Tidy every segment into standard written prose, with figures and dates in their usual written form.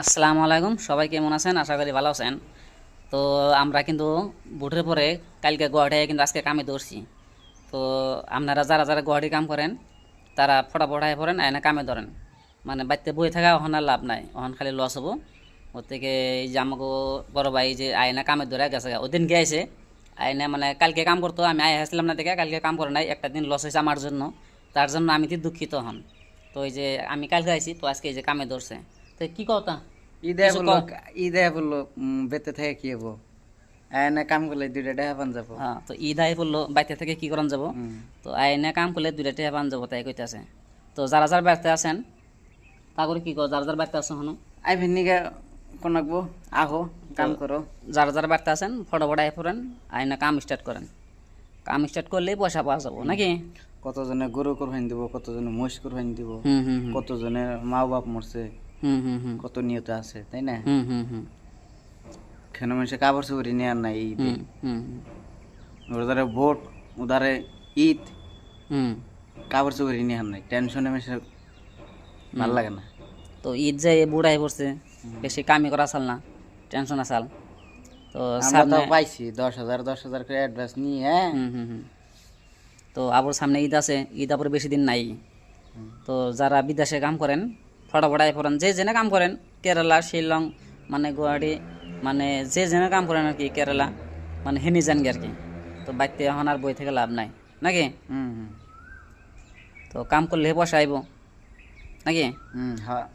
আসসালামু আলাইকুম, সবাই কেমন আছেন? আশা করি ভালো আছেন। তো আমরা কিন্তু ভোটের পরে কালকে গুয়াহাটি কিন্তু আজকে কামে ধরছি। তো আপনারা যারা যারা গুয়াহাটি কাম করেন তারা ফটাফটায় পড়েন আয়না কামে ধরেন। মানে বাড়িতে বয়ে থাকা ওখানে আর লাভ নাই, ওখান খালি লস হবো। ওর থেকে এই যে আমাকে বড় ভাই যে আয়না কামে ধরে গেছে, ওদিন গিয়েছে আয়না মানে কালকে কাম করতো, আমি আয় আসলাম না থেকে কালকে কাম করে নাই, একটা দিন লস হয়েছে আমার জন্য। তার জন্য আমি তো দুঃখিত হন। তো এই যে আমি কালকে আইছি, তো আজকে এই যে কামে ধরছে। তো কি কথা ঈদে কিছু বললো ঈদে বললো বেতে থেকে কি হবো এনে কাম করলে দুইটা টাকা পান যাবো। হ্যাঁ, তো ঈদ আই পড়লো, বাইতে থেকে কি করান যাব? তো আইনে কাম করলে দুইটা টেহা পান যাবো তাই কইতেছে। তো যারা যারা ব্যস্ত আছেন তা করে কি কর, যারা যারা ব্যস্ত আছেন হনো, আই ভিন্নিকে কোনাকবো আহো তো কাম করো। যারা যারা ব্যস্ত আছেন ফটোফট আই পড়েন, আইনে কাম স্টার্ট করেন। কাম স্টার্ট করলেই পয়সা পাওয়া যাবো নাকি? কতজনে গরু কোরবানি দিব, কতজনে মহিষ কোরবানি দিব, হুম হুম হুম কতজনের মা বাপ মরছে, হুম হুম হুম কত নিয়ত আছে তাই না। হুম হুম হুম কেন মানুষের কাপড় চোপড়ি নেওয়ার নাই ঈদে। হুম হুম ওধারে ভোট উধারে ঈদ, হুম কাপড় চোপড়ি নেওয়ার নাই, টেনশনে মানুষের ভাল লাগে না। তো ঈদ যাই বুড়াই পড়ছে, বেশি কামি করা চাল না, টেনশন আসাল। তো আমরা তো সামনে পাইছি 10,000 করে অ্যাডভান্স নিয়ে। হ্যাঁ হুম হুম হুম তো আবার সামনে ঈদ আছে, ঈদ আবার বেশি দিন নাই। তো যারা বিদেশে কাম করেন ফটাফটাই করেন, যে জেনে কাম করেন, কেরালা শিলং মানে গুয়াহাটি মানে যে জেনে কাম করেন আর কি, কেরালা মানে হেনি যান আর কি। তো বাড়িতে এখন আর বই থেকে লাভ নাই নাকি? হুম হুম তো কাম করলে পয়সা আইব নাকি? হ্যাঁ।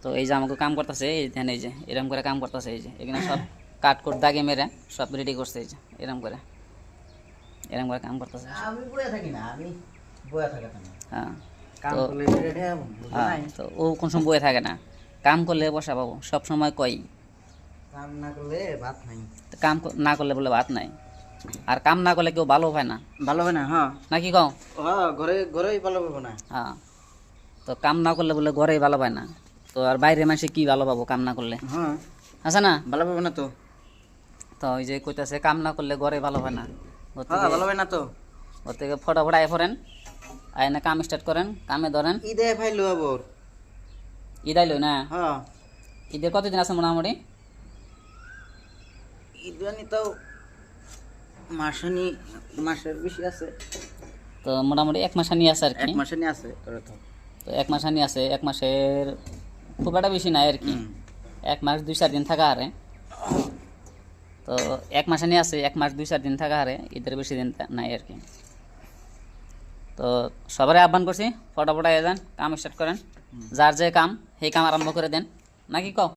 তো এই যে আমাকে কাম করতেছে, এই ধ্যান এই যে এরম করে কাম করতেছে, এই যে এখানে সব কাট কোট দাগে মেরে সব রেডি করছে, এই যে এরম করে কাম করতেছে। আমি বয়ে থাকি না, আমি বয়ে থাকি না। হ্যাঁ, কাম তো করলে রেডি হবো, বুঝো হ্যাঁ, নাই? তো ও কোন সময় বয়ে থাকে না, কাম করলে পয়সা পাবো সব সময় কই। কাম না করলে ভাত নাই। তো কাম না করলে বলে ভাত নাই, আর কাম না করলে কেউ ভালো হয় না ভালো হবে না, হ্যাঁ। নাকি কও? হ্যাঁ, ঘরেই ভালো হবে না। হ্যাঁ, তো কাম না করলে বলে ঘরেই ভালো পায় না, তো আর বাইরে মানুষে কি ভালো পাবো কাম না করলে? হ্যাঁ, আছে না? ভালো হবে না তো। তো ওই যে কইতাছে কাম না করলে ঘরে ভালো হয় না। হ্যাঁ, ভালো হবে না তো। ওর থেকে ফটাফট আয় পড়েন, আয়না কাম স্টার্ট করেন, কামে ধরেন। ঈদে ফাইলো আবার। ঈদ আইলো না? হ্যাঁ, ঈদের কতদিন আছে মোটামুটি? ঈদ জানি তাও মাসখানি, মাসের বেশি আছে। তো মোটামুটি এক মাস নিয়ে আছে আর এক কি। মাসখানি আছে তোরা তো। তো এক মাস নিয়ে আছে, এক মাসের খুব একটা বেশি নাই আর কি। এক মাস 2-4 দিন থাকা হারে। তো এক মাসে নিয়ে আছে, এক মাস 2-4 দিন থাকা হারে, ঈদের বেশি দিন নাই আর কি। তো সবারই আহ্বান করছি ফটাফট আয় যান, কাম স্টার্ট করেন, যার যে কাম সেই কাম আরম্ভ করে দেন নাকি কও?